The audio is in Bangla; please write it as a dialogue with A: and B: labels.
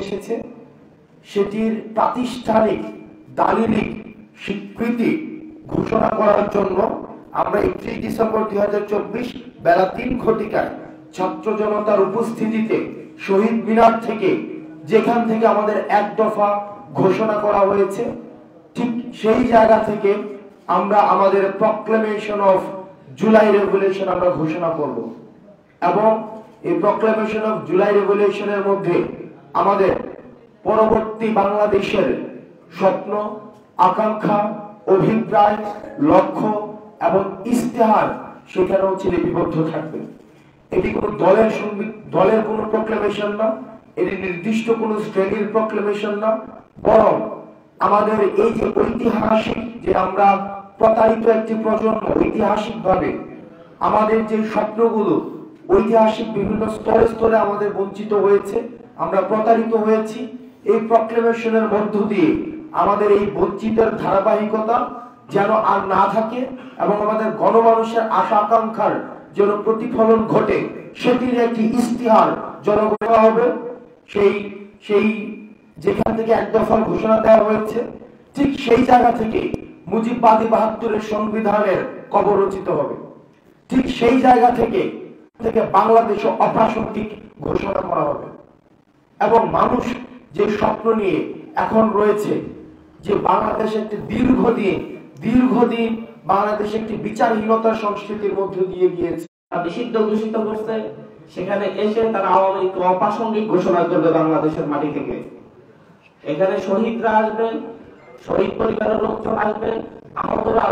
A: এসেছে সেটির প্রাতিষ্ঠানিক দালিলিক স্বীকৃতি ঘোষণা করার জন্য আমরা 31 ডিসেম্বর 2024 বেলা 3 ঘটিকায় ছাত্র জনতার উপস্থিতিতে শহীদ মিনার থেকে, যেখান থেকে আমাদের এক দফা ঘোষণা করা হয়েছে, ঠিক সেই জায়গা থেকে আমরা আমাদের প্রক্লেমেশন অফ জুলাই রেভলিউশন আমরা ঘোষণা করব। এবং এই প্রক্লেমেশন অফ জুলাই রেভলিউশনের মধ্যে আমাদের পরবর্তী বাংলাদেশের স্বপ্ন, আকাঙ্ক্ষা, অভিপ্রায়, লক্ষ্য এবং ইস্তেহার সেখানে লিপিবদ্ধ থাকবে। এটি কোনো দলের কোনো প্রক্লেমেশন না, এটি নির্দিষ্ট কোনো শ্রেণীর প্রক্লেমেশন না, বরং আমাদের এই যে ঐতিহাসিক, যে আমরা প্রতারিত একটি প্রজন্ম, ঐতিহাসিক ভাবে আমাদের যে স্বপ্নগুলো ঐতিহাসিক বিভিন্ন স্তরে স্তরে আমাদের বঞ্চিত হয়েছে, আমরা প্রতারিত হয়েছি, এই প্রক্লেমেশনের মধ্য দিয়ে আমাদের এই বঞ্চিতের ধারাবাহিকতা যেন আর না থাকে এবং আমাদের গণমানুষের আশা আকাঙ্ক্ষার যেন প্রতিফলন ঘটে, সেটির একটি ইস্তিহার জনগণ হবে। সেই যেখান থেকে এক দফা ঘোষণা দেওয়া হয়েছে, ঠিক সেই জায়গা থেকে মুজিববাদী 72-এর সংবিধানের কবর রচিত হবে। ঠিক সেই জায়গা থেকে বাংলাদেশ অপ্রাসঙ্গিক ঘোষণা করা হবে এবং মানুষ যে স্বপ্ন নিয়ে এখন রয়েছে, যে বাংলাদেশ একটি দীর্ঘদিন বাংলাদেশ একটি বিচারহীনতার সংস্কৃতির মধ্য দিয়ে গিয়েছে,
B: নিষিদ্ধ ঘোষিত করছে, সেখানে এসে তারা আওয়ামী লীগকে অপ্রাসঙ্গিক ঘোষণা করবে বাংলাদেশের মাটি থেকে। এখানে শহীদরা আসবেন, শহীদ পরিবারের লোকজন আসবেন, আহতরা